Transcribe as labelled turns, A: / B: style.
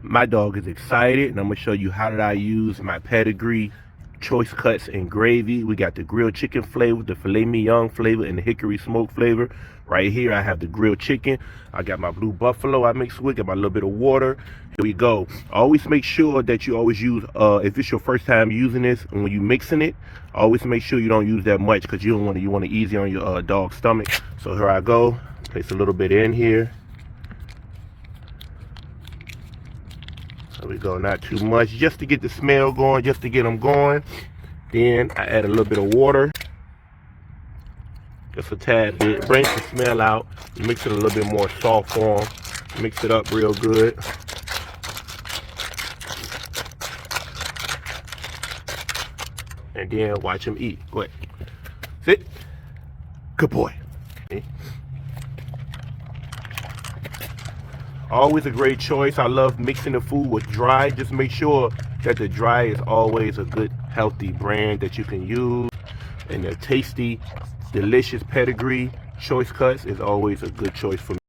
A: My dog is excited, and I'm gonna show you how did I use my pedigree choice cuts and gravy. We got the grilled chicken flavor, the filet mignon flavor, and the hickory smoke flavor. Right here I have the grilled chicken. I got my blue buffalo I mixed with, got my little bit of water. Here we go. Always make sure that you always use, if it's your first time using this, and when you mixing it, always make sure you don't use that much, because you don't want to, you want to easy on your dog's stomach. So here I go, place a little bit in here. There we go, not too much, just to get the smell going, just to get them going. Then I add a little bit of water, just a tad bit, brings the smell out. Mix it a little bit more soft for them. Mix it up real good. And then watch them eat. Go ahead. Sit. Good boy. Okay. Always a great choice. I love mixing the food with dry. Just make sure that the dry is always a good, healthy brand that you can use. And the tasty, delicious pedigree choice cuts is always a good choice for me.